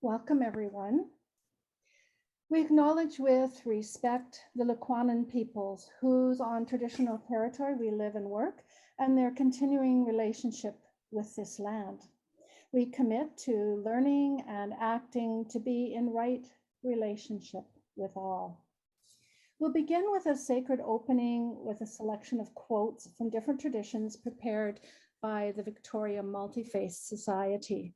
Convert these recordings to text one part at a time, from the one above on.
Welcome, everyone. We acknowledge with respect the Lekwungen peoples whose on traditional territory we live and work, and their continuing relationship with this land. We commit to learning and acting to be in right relationship with all. We'll begin with a sacred opening with a selection of quotes from different traditions prepared by the Victoria Multi-Faith Society.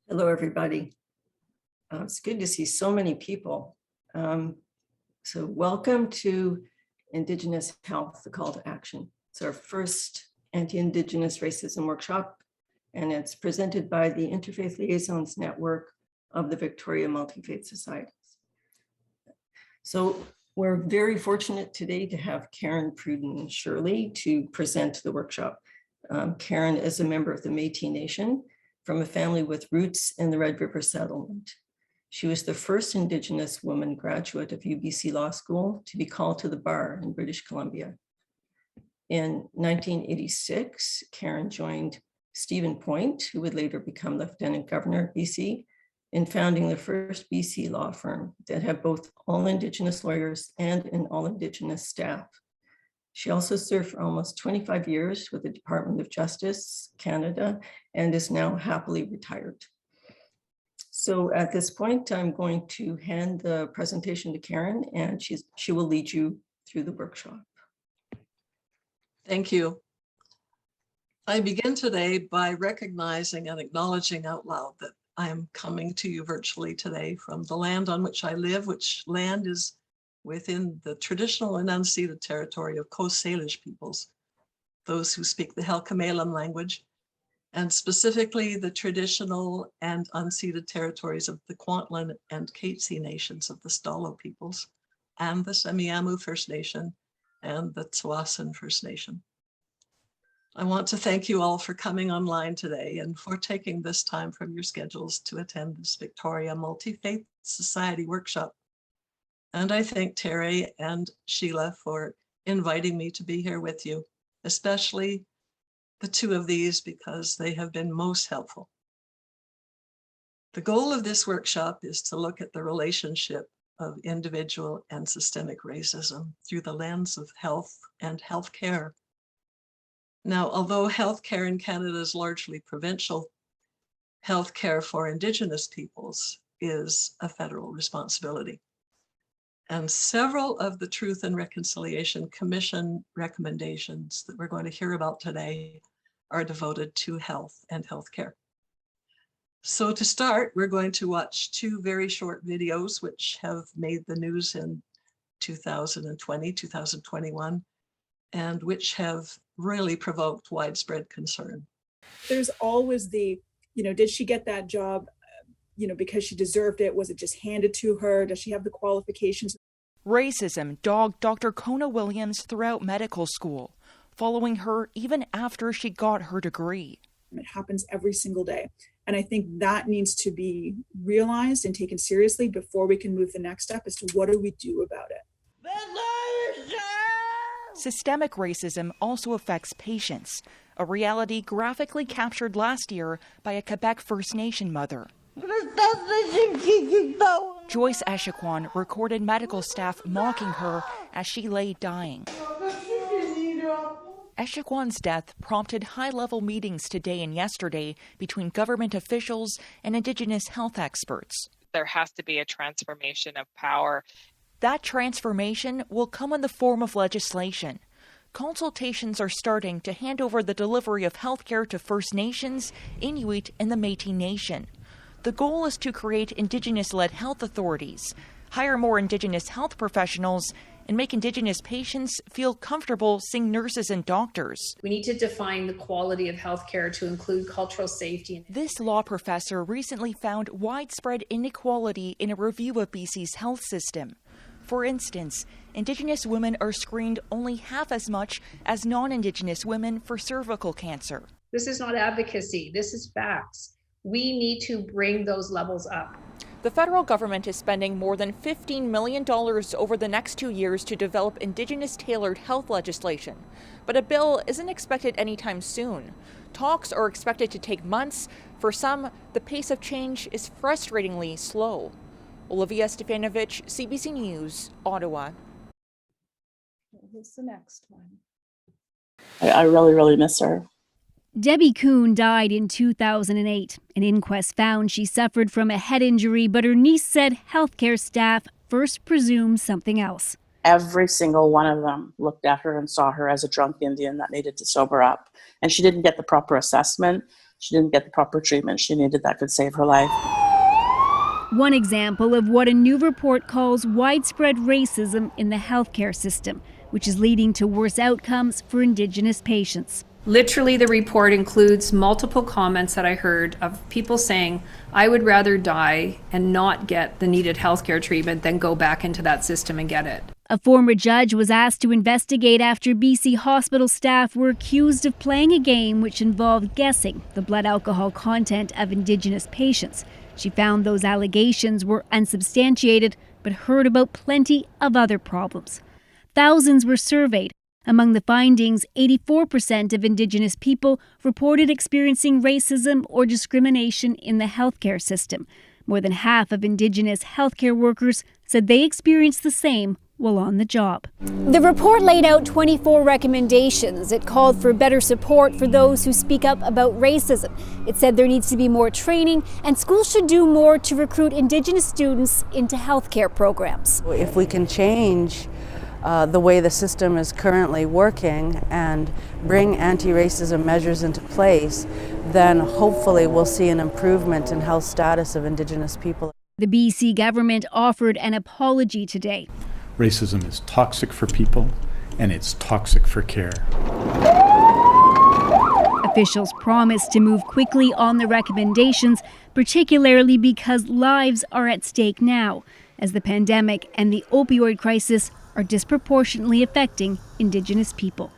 Hello, everybody. It's good to see so many people. So welcome to Indigenous Health, the Call to Action. It's our first anti-Indigenous racism workshop, and it's presented by the Interfaith Liaisons Network of the Victoria Multi-Faith Societies. So we're very fortunate today to have Karen Pruden Shirley to present the workshop. Karen is a member of the Métis Nation from a family with roots in the Red River settlement. She was the first Indigenous woman graduate of UBC Law School to be called to the bar in British Columbia. In 1986, Karen joined Stephen Point, who would later become Lieutenant Governor of BC, in founding the first BC law firm that had both all Indigenous lawyers and an all Indigenous staff. She also served for almost 25 years with the Department of Justice, Canada, and is now happily retired. So at this point, I'm going to hand the presentation to Karen, and she will lead you through the workshop. Thank you. I begin today by recognizing and acknowledging out loud that I am coming to you virtually today from the land on which I live, which land is within the traditional and unceded territory of Coast Salish peoples, those who speak the Halkomelem language, and specifically the traditional and unceded territories of the Kwantlen and Katzie nations of the Stalo peoples, and the Semiahmoo First Nation and the Tsawwassen First Nation. I want to thank you all for coming online today and for taking this time from your schedules to attend this Victoria Multi-Faith Society workshop. And I thank Terry and Sheila for inviting me to be here with you, especially the two of these because they have been most helpful. The goal of this workshop is to look at the relationship of individual and systemic racism through the lens of health and healthcare. Now, although healthcare in Canada is largely provincial, healthcare for Indigenous peoples is a federal responsibility. And several of the Truth and Reconciliation Commission recommendations that we're going to hear about today are devoted to health and healthcare. So to start, we're going to watch two very short videos which have made the news in 2020, 2021, and which have really provoked widespread concern. There's always the, did she get that job because she deserved it? Was it just handed to her? Does she have the qualifications? Racism dogged Dr. Kona Williams throughout medical school, following her even after she got her degree. It happens every single day. And I think that needs to be realized and taken seriously before we can move the next step as to what do we do about it. Systemic racism also affects patients, a reality graphically captured last year by a Quebec First Nation mother. Joyce Echequan recorded medical staff mocking her as she lay dying. Echequan's death prompted high-level meetings today and yesterday between government officials and Indigenous health experts. There has to be a transformation of power. That transformation will come in the form of legislation. Consultations are starting to hand over the delivery of healthcare to First Nations, Inuit, and the Métis Nation. The goal is to create Indigenous-led health authorities, hire more Indigenous health professionals, and make Indigenous patients feel comfortable seeing nurses and doctors. We need to define the quality of healthcare to include cultural safety. This law professor recently found widespread inequality in a review of BC's health system. For instance, Indigenous women are screened only half as much as non-Indigenous women for cervical cancer. This is not advocacy, this is facts. We need to bring those levels up. The federal government is spending more than $15 million over the next 2 years to develop Indigenous-tailored health legislation. But a bill isn't expected anytime soon. Talks are expected to take months. For some, the pace of change is frustratingly slow. Olivia Stefanovic, CBC News, Ottawa. Here's the next one. I really, really miss her. Debbie Kuhn died in 2008. An inquest found she suffered from a head injury, but her niece said healthcare staff first presumed something else. Every single one of them looked at her and saw her as a drunk Indian that needed to sober up. And she didn't get the proper assessment. She didn't get the proper treatment she needed that could save her life. One example of what a new report calls widespread racism in the healthcare system, which is leading to worse outcomes for Indigenous patients. Literally, the report includes multiple comments that I heard of people saying, I would rather die and not get the needed healthcare treatment than go back into that system and get it. A former judge was asked to investigate after BC hospital staff were accused of playing a game which involved guessing the blood alcohol content of Indigenous patients. She found those allegations were unsubstantiated, but heard about plenty of other problems. Thousands were surveyed. Among the findings, 84% of Indigenous people reported experiencing racism or discrimination in the healthcare system. More than half of Indigenous healthcare workers said they experienced the same while on the job. The report laid out 24 recommendations. It called for better support for those who speak up about racism. It said there needs to be more training and schools should do more to recruit Indigenous students into healthcare programs. If we can change the way the system is currently working and bring anti-racism measures into place, then hopefully we'll see an improvement in health status of Indigenous people. The BC government offered an apology today. Racism is toxic for people and it's toxic for care. Officials promised to move quickly on the recommendations, particularly because lives are at stake now, as the pandemic and the opioid crisis are disproportionately affecting Indigenous people.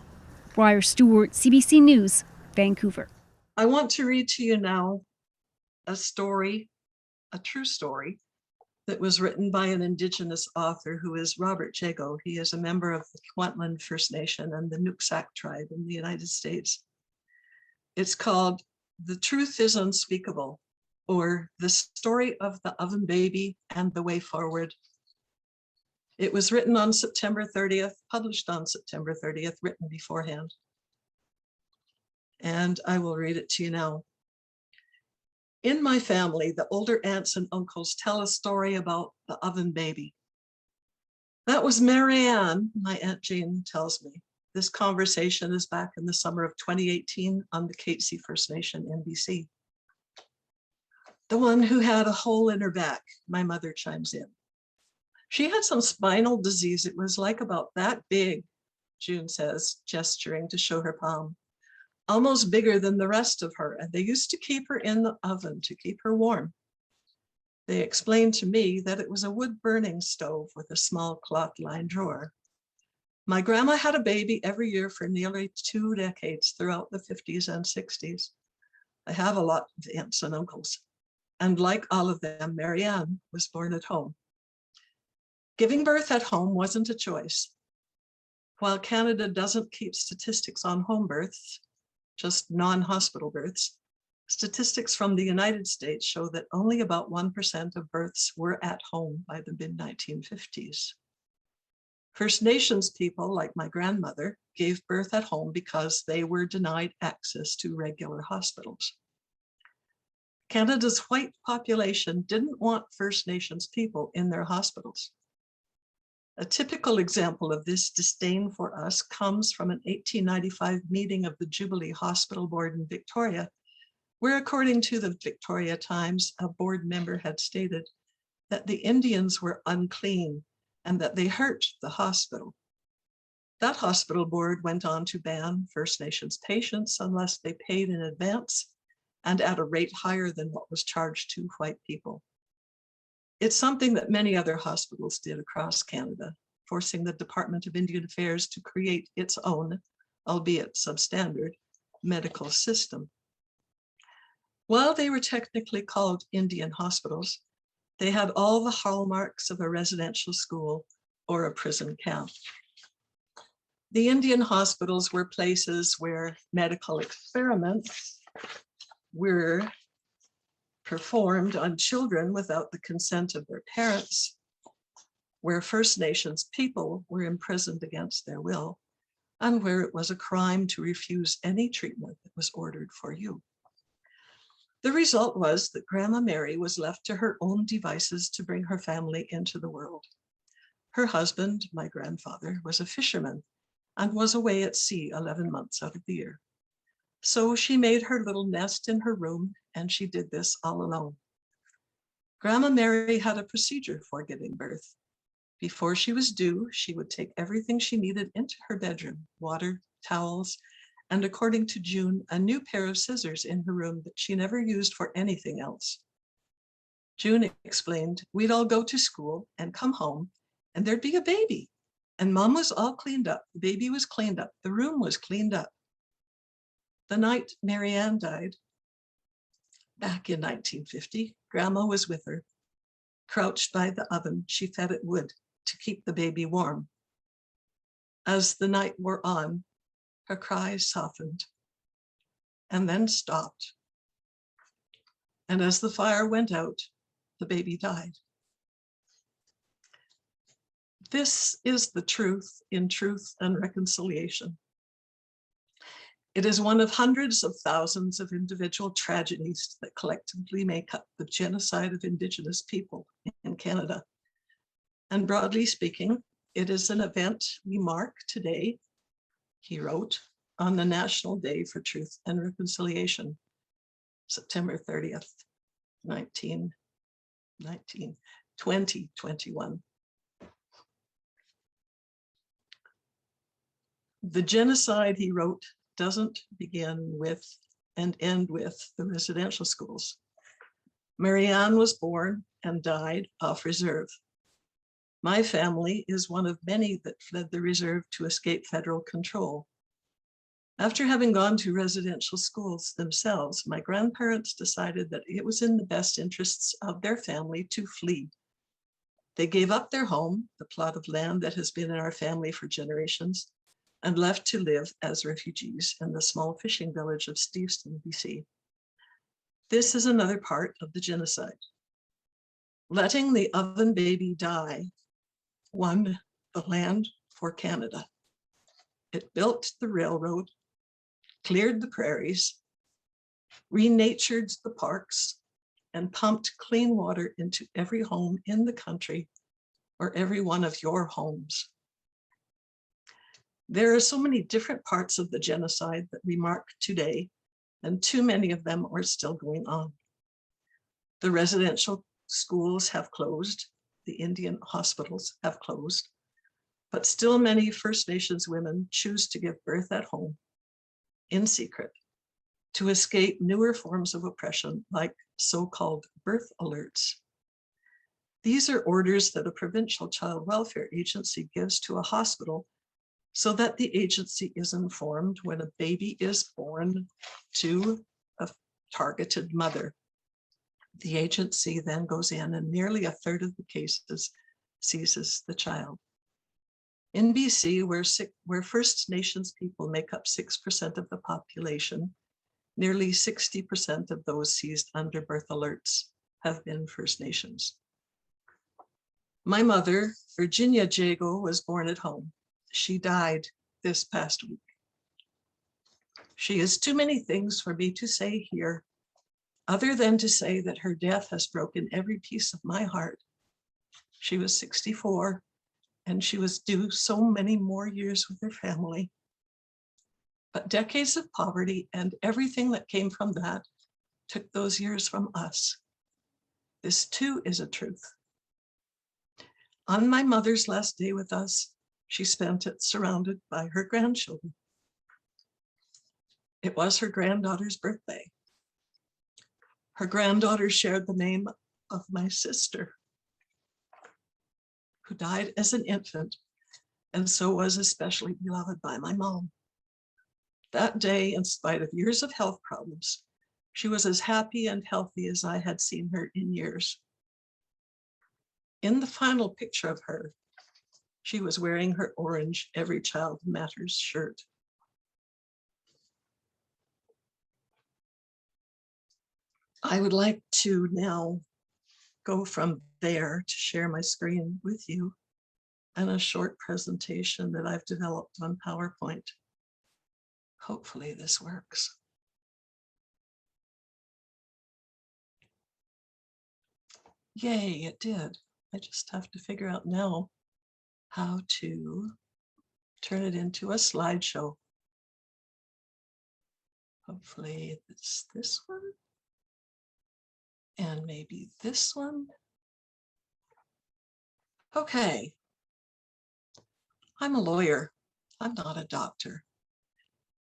Briar Stewart, CBC News, Vancouver. I want to read to you now a story, a true story, that was written by an Indigenous author who is Robert Jago. He is a member of the Kwantlen First Nation and the Nooksack tribe in the United States. It's called The Truth is Unspeakable, or The Story of the Oven Baby and the Way Forward. It was written on September 30th, published on September 30th, written beforehand. And I will read it to you now. In my family, the older aunts and uncles tell a story about the oven baby. That was Marianne, my Aunt Jane tells me. This conversation is back in the summer of 2018 on the Katzie First Nation in BC. The one who had a hole in her back, my mother chimes in. She had some spinal disease. It was like about that big, June says, gesturing to show her palm. Almost bigger than the rest of her, and they used to keep her in the oven to keep her warm. They explained to me that it was a wood burning stove with a small cloth-lined drawer. My grandma had a baby every year for nearly 2 decades throughout the 50s and 60s. I have a lot of aunts and uncles, and like all of them, Marianne was born at home. Giving birth at home wasn't a choice. While Canada doesn't keep statistics on home births, just non-hospital births, statistics from the United States show that only about 1% of births were at home by the mid-1950s. First Nations people, like my grandmother, gave birth at home because they were denied access to regular hospitals. Canada's white population didn't want First Nations people in their hospitals. A typical example of this disdain for us comes from an 1895 meeting of the Jubilee Hospital Board in Victoria, where, according to the Victoria Times, a board member had stated that the Indians were unclean and that they hurt the hospital. That hospital board went on to ban First Nations patients unless they paid in advance and at a rate higher than what was charged to white people. It's something that many other hospitals did across Canada, forcing the Department of Indian Affairs to create its own, albeit substandard, medical system. While they were technically called Indian hospitals, they had all the hallmarks of a residential school or a prison camp. The Indian hospitals were places where medical experiments were performed on children without the consent of their parents, where First Nations people were imprisoned against their will, and where it was a crime to refuse any treatment that was ordered for you. The result was that Grandma Mary was left to her own devices to bring her family into the world. Her husband, my grandfather, was a fisherman and was away at sea 11 months out of the year. So she made her little nest in her room, and she did this all alone. Grandma Mary had a procedure for giving birth. Before she was due, she would take everything she needed into her bedroom, water, towels, and according to June, a new pair of scissors in her room that she never used for anything else. June explained, we'd all go to school and come home, and there'd be a baby, and Mom was all cleaned up, the baby was cleaned up, the room was cleaned up. The night Marianne died, back in 1950, Grandma was with her. Crouched by the oven, she fed it wood to keep the baby warm. As the night wore on, her cries softened and then stopped. And as the fire went out, the baby died. This is the truth in Truth and Reconciliation. It is one of hundreds of thousands of individual tragedies that collectively make up the genocide of Indigenous people in Canada. And broadly speaking, it is an event we mark today, he wrote, on the National Day for Truth and Reconciliation, September 30th, 2021. The genocide, he wrote, doesn't begin with and end with the residential schools. Marianne was born and died off reserve. My family is one of many that fled the reserve to escape federal control. After having gone to residential schools themselves, my grandparents decided that it was in the best interests of their family to flee. They gave up their home, the plot of land that has been in our family for generations, and left to live as refugees in the small fishing village of Steveston, BC. This is another part of the genocide. Letting the oven baby die won the land for Canada. It built the railroad, cleared the prairies, renatured the parks, and pumped clean water into every home in the country or every one of your homes. There are so many different parts of the genocide that we mark today, and too many of them are still going on. The residential schools have closed, the Indian hospitals have closed, but still many First Nations women choose to give birth at home in secret to escape newer forms of oppression like so-called birth alerts. These are orders that a provincial child welfare agency gives to a hospital so that the agency is informed when a baby is born to a targeted mother. The agency then goes in and nearly a third of the cases seizes the child. In BC, where First Nations people make up 6% of the population, nearly 60% of those seized under birth alerts have been First Nations. My mother, Virginia Jago, was born at home. She died this past week. She is too many things for me to say here, other than to say that her death has broken every piece of my heart. She was 64, and she was due so many more years with her family. But decades of poverty and everything that came from that took those years from us. This too is a truth. On my mother's last day with us, she spent it surrounded by her grandchildren. It was her granddaughter's birthday. Her granddaughter shared the name of my sister, who died as an infant, and so was especially beloved by my mom. That day, in spite of years of health problems, she was as happy and healthy as I had seen her in years. In the final picture of her, she was wearing her orange Every Child Matters shirt. I would like to now go from there to share my screen with you and a short presentation that I've developed on PowerPoint. Hopefully this works. Yay, it did. I just have to figure out now how to turn it into a slideshow. Hopefully it's this one. And maybe this one. Okay. I'm a lawyer. I'm not a doctor.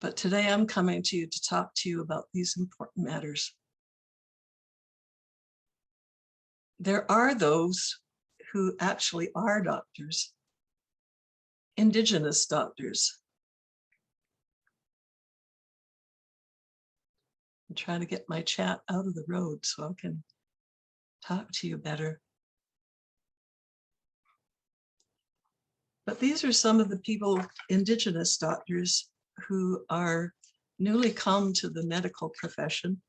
But today I'm coming to you to talk to you about these important matters. There are those who actually are doctors, Indigenous doctors. I'm trying to get my chat out of the road so I can talk to you better. But these are some of the people, Indigenous doctors, who are newly come to the medical profession.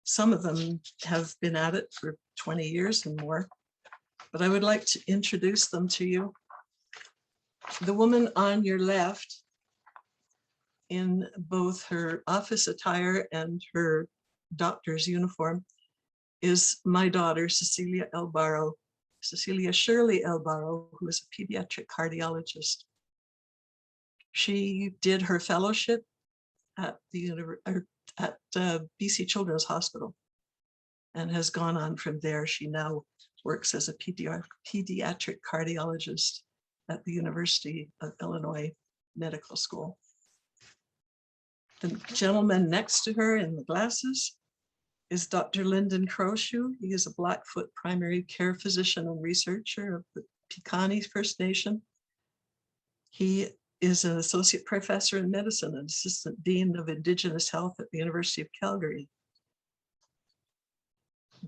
Some of them have been at it for 20 years and more, but I would like to introduce them to you. The woman on your left, in both her office attire and her doctor's uniform, is my daughter, Cecilia Elbaro, Cecilia Shirley Elbaro, who is a pediatric cardiologist. She did her fellowship at BC Children's Hospital and has gone on from there. She now works as a pediatric cardiologist at the University of Illinois Medical School. The gentleman next to her in the glasses is Dr. Lyndon Crowshoe. He is a Blackfoot primary care physician and researcher of the Piikani First Nation. He is an associate professor in medicine and assistant dean of Indigenous health at the University of Calgary.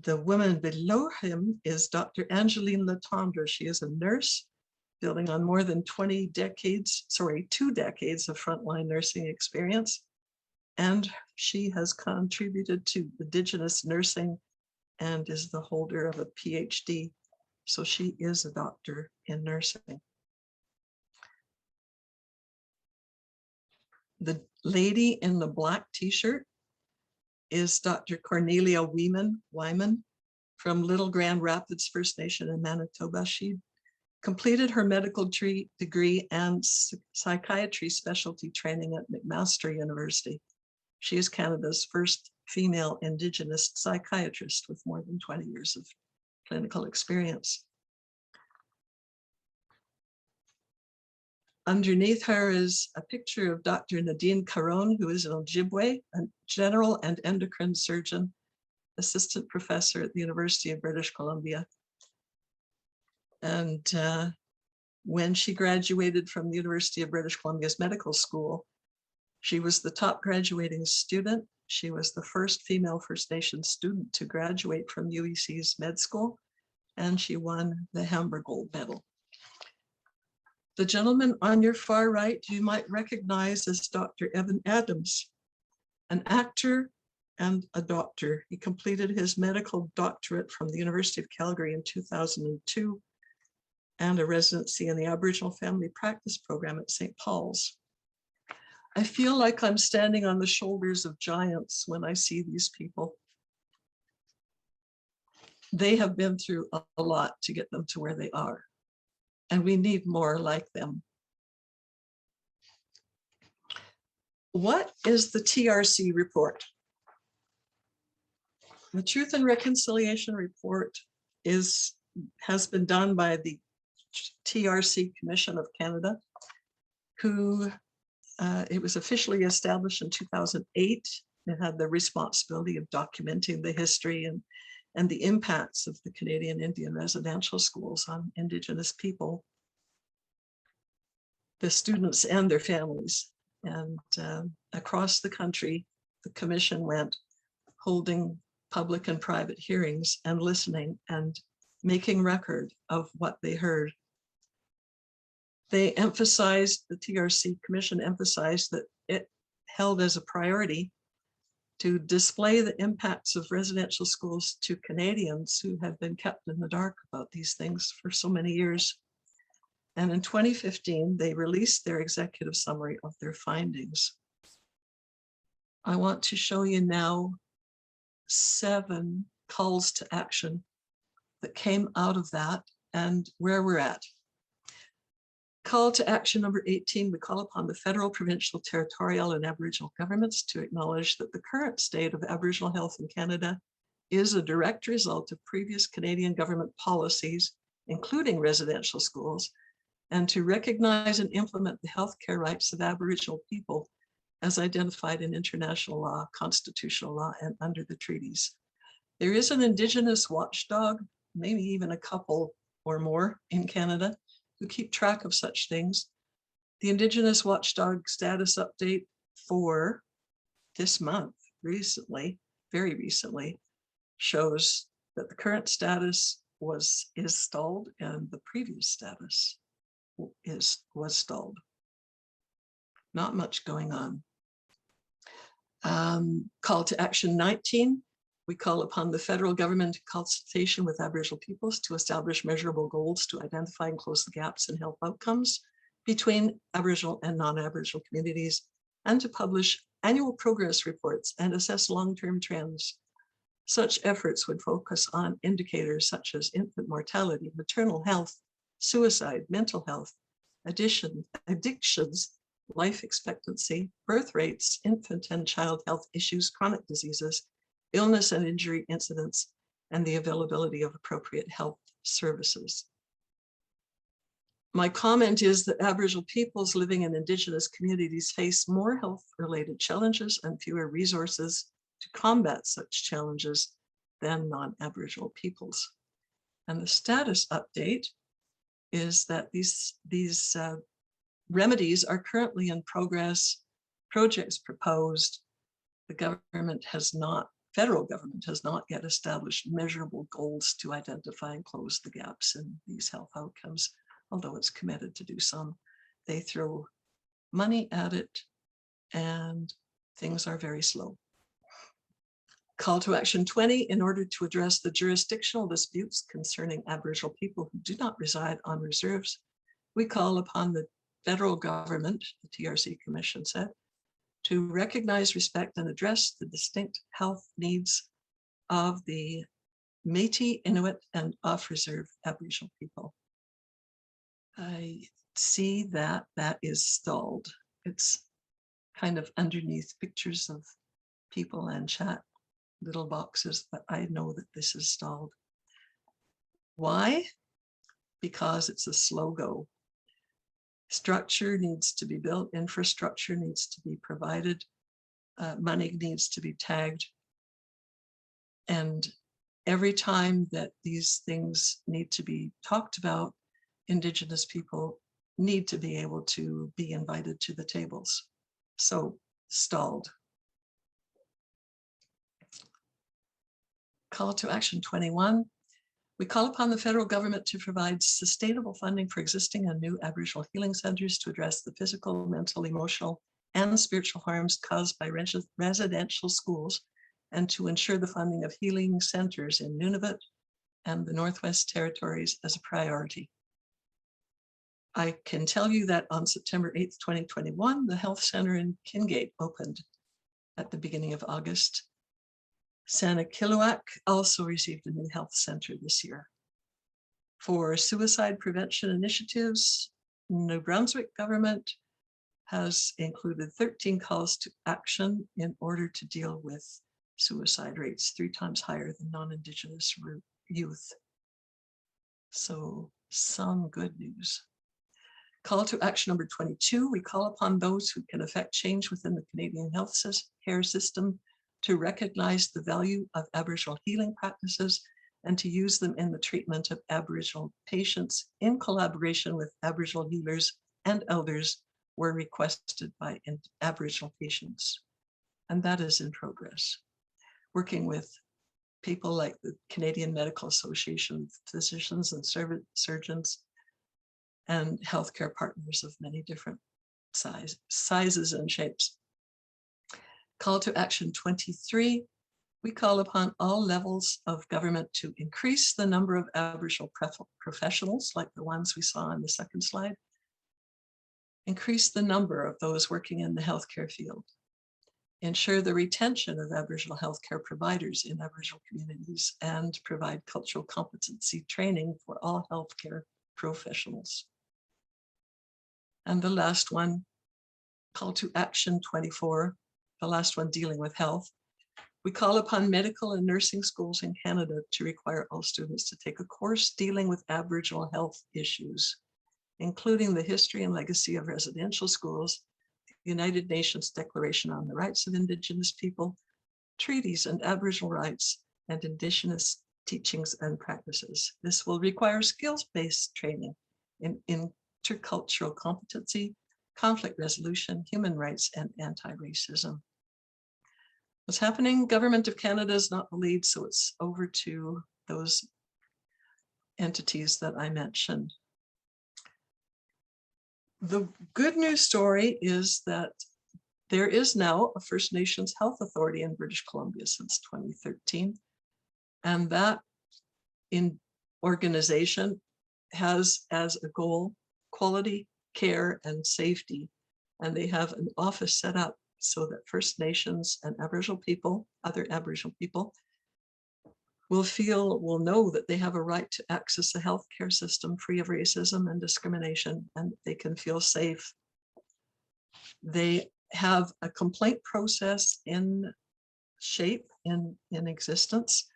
The woman below him is Dr. Angeline Letendre. She is a nurse building on more than 2 decades of frontline nursing experience. And she has contributed to Indigenous nursing and is the holder of a PhD. So she is a doctor in nursing. The lady in the black t-shirt is Dr. Cornelia Wyman from Little Grand Rapids First Nation in Manitoba. She completed her medical degree and psychiatry specialty training at McMaster University. She is Canada's first female Indigenous psychiatrist with more than 20 years of clinical experience. Underneath her is a picture of Dr. Nadine Caron, who is an Ojibwe, a general and endocrine surgeon, assistant professor at the University of British Columbia. And when she graduated from the University of British Columbia's medical school, she was the top graduating student. She was the first female First Nations student to graduate from UEC's med school, and she won the Hamburg Gold Medal. The gentleman on your far right, you might recognize as Dr. Evan Adams, an actor and a doctor. He completed his medical doctorate from the University of Calgary in 2002 and a residency in the Aboriginal Family Practice Program at St. Paul's. I feel like I'm standing on the shoulders of giants when I see these people. They have been through a lot to get them to where they are, and we need more like them. What is the TRC report? The Truth and Reconciliation report has been done by the TRC Commission of Canada, who it was officially established in 2008. It had the responsibility of documenting the history and the impacts of the Canadian Indian residential schools on Indigenous people, the students and their families. And across the country, the commission went holding public and private hearings and listening and making record of what they heard. They emphasized, the TRC Commission emphasized that it held as a priority to display the impacts of residential schools to Canadians who have been kept in the dark about these things for so many years. And in 2015, they released their executive summary of their findings. I want to show you now 7 calls to action that came out of that and where we're at. Call to action number 18, we call upon the federal, provincial, territorial, and Aboriginal governments to acknowledge that the current state of Aboriginal health in Canada is a direct result of previous Canadian government policies, including residential schools, and to recognize and implement the healthcare rights of Aboriginal people as identified in international law, constitutional law, and under the treaties. There is an Indigenous watchdog, maybe even a couple or more in Canada, who keep track of such things. The Indigenous watchdog status update for this month, very recently, shows that the current status is stalled and the previous status was stalled. Not much going on. Call to action 19. We call upon the federal government in consultation with Aboriginal peoples to establish measurable goals to identify and close the gaps in health outcomes between Aboriginal and non-Aboriginal communities, and to publish annual progress reports and assess long-term trends. Such efforts would focus on indicators such as infant mortality, maternal health, suicide, mental health, addictions, life expectancy, birth rates, infant and child health issues, chronic diseases, illness and injury incidents, and the availability of appropriate health services. My comment is that Aboriginal peoples living in Indigenous communities face more health-related challenges and fewer resources to combat such challenges than non-Aboriginal peoples. And the status update is that these remedies are currently in progress, projects proposed. The federal government has not yet established measurable goals to identify and close the gaps in these health outcomes, although it's committed to do some. They throw money at it and things are very slow. Call to action 20, in order to address the jurisdictional disputes concerning Aboriginal people who do not reside on reserves, we call upon the federal government, the TRC Commission said, to recognize, respect, and address the distinct health needs of the Métis, Inuit, and off-reserve Aboriginal people. I see that is stalled. It's kind of underneath pictures of people and chat little boxes, but I know that this is stalled. Why? Because it's a slow go. Structure needs to be built, infrastructure needs to be provided, money needs to be tagged, and every time that these things need to be talked about, Indigenous people need to be able to be invited to the tables. So stalled. Call to action 21. We call upon the federal government to provide sustainable funding for existing and new Aboriginal healing centers to address the physical, mental, emotional, and spiritual harms caused by residential schools, and to ensure the funding of healing centers in Nunavut and the Northwest Territories as a priority. I can tell you that on September 8th, 2021, the health center in Kingate opened at the beginning of August. Sanikiluaq also received a new health center this year. For suicide prevention initiatives, New Brunswick government has included 13 calls to action in order to deal with suicide rates 3 times higher than non-Indigenous youth. So some good news. Call to action number 22, we call upon those who can affect change within the Canadian health care system to recognize the value of Aboriginal healing practices and to use them in the treatment of Aboriginal patients in collaboration with Aboriginal healers and elders where requested by Aboriginal patients. And that is in progress. Working with people like the Canadian Medical Association, physicians and surgeons, and healthcare partners of many different sizes and shapes. Call to action 23. We call upon all levels of government to increase the number of Aboriginal professionals, like the ones we saw on the second slide. Increase the number of those working in the healthcare field. Ensure the retention of Aboriginal healthcare providers in Aboriginal communities and provide cultural competency training for all healthcare professionals. And the last one, call to action 24, the last one dealing with health. We call upon medical and nursing schools in Canada to require all students to take a course dealing with Aboriginal health issues, including the history and legacy of residential schools, the United Nations Declaration on the Rights of Indigenous People, treaties and Aboriginal rights, and Indigenous teachings and practices. This will require skills-based training in intercultural competency, conflict resolution, human rights, and anti-racism. What's happening? Government of Canada is not the lead, so it's over to those entities that I mentioned. The good news story is that there is now a First Nations Health Authority in British Columbia since 2013. And that organization has as a goal quality care and safety. And they have an office set up so that First Nations and Aboriginal people, other Aboriginal people, will know that they have a right to access a healthcare system free of racism and discrimination, and they can feel safe. They have a complaint process in existence,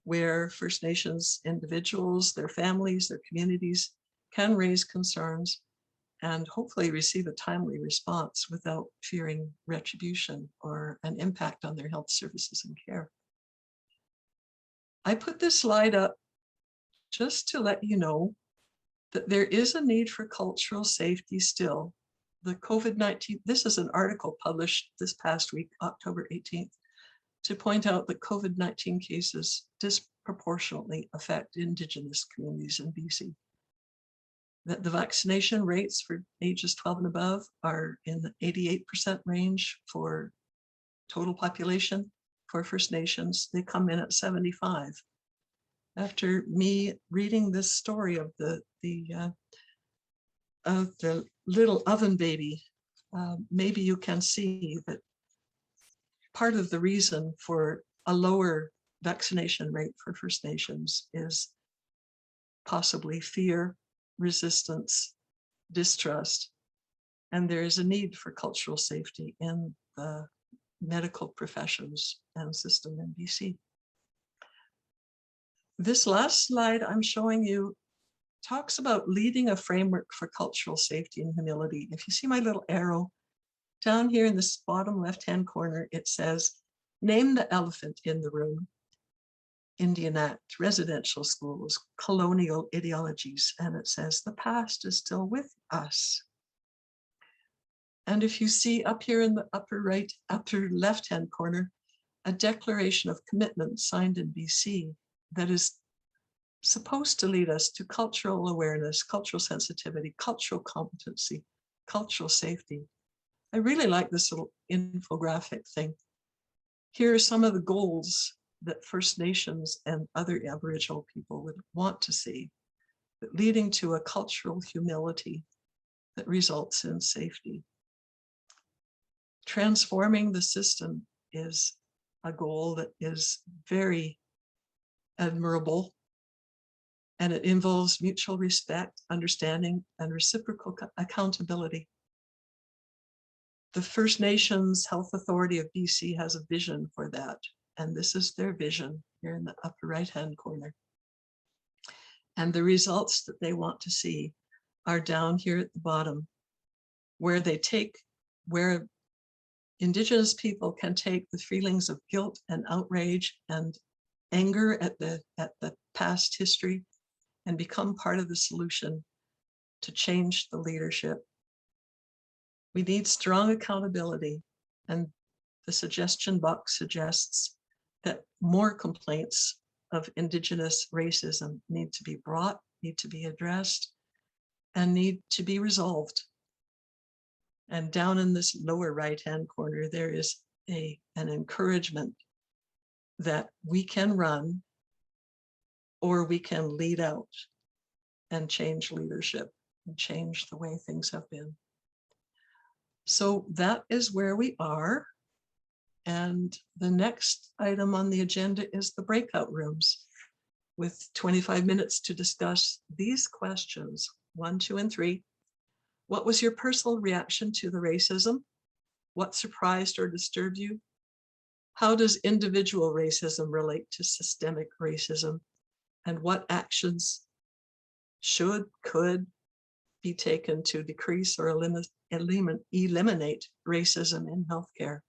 where First Nations individuals, their families, their communities can raise concerns and hopefully receive a timely response without fearing retribution or an impact on their health services and care. I put this slide up just to let you know that there is a need for cultural safety still. The COVID-19, this is an article published this past week, October 18th, to point out that COVID-19 cases disproportionately affect Indigenous communities in BC. That the vaccination rates for ages 12 and above are in the 88% range for total population. For First Nations, they come in at 75. After me reading this story of the little oven baby, maybe you can see that part of the reason for a lower vaccination rate for First Nations is possibly fear, resistance, distrust, and there is a need for cultural safety in the medical professions and system in BC. This last slide I'm showing you talks about leading a framework for cultural safety and humility. If you see my little arrow down here in this bottom left-hand corner, it says, name the elephant in the room. Indian Act, residential schools, colonial ideologies, and it says the past is still with us. And if you see up here in the upper left-hand corner, a declaration of commitment signed in BC that is supposed to lead us to cultural awareness, cultural sensitivity, cultural competency, cultural safety. I really like this little infographic thing. Here are some of the goals that First Nations and other Aboriginal people would want to see, leading to a cultural humility that results in safety. Transforming the system is a goal that is very admirable, and it involves mutual respect, understanding, and reciprocal accountability. The First Nations Health Authority of BC has a vision for that, and this is their vision here in the upper right-hand corner. And the results that they want to see are down here at the bottom, where Indigenous people can take the feelings of guilt and outrage and anger at the past history and become part of the solution to change the leadership. We need strong accountability, and the suggestion box suggests that more complaints of Indigenous racism need to be brought, need to be addressed, and need to be resolved. And down in this lower right-hand corner, there is an encouragement that we can run or we can lead out and change leadership and change the way things have been. So that is where we are. And the next item on the agenda is the breakout rooms with 25 minutes to discuss these questions, 1, 2, and 3. What was your personal reaction to the racism? What surprised or disturbed you? How does individual racism relate to systemic racism? And what actions could be taken to decrease or eliminate racism in healthcare?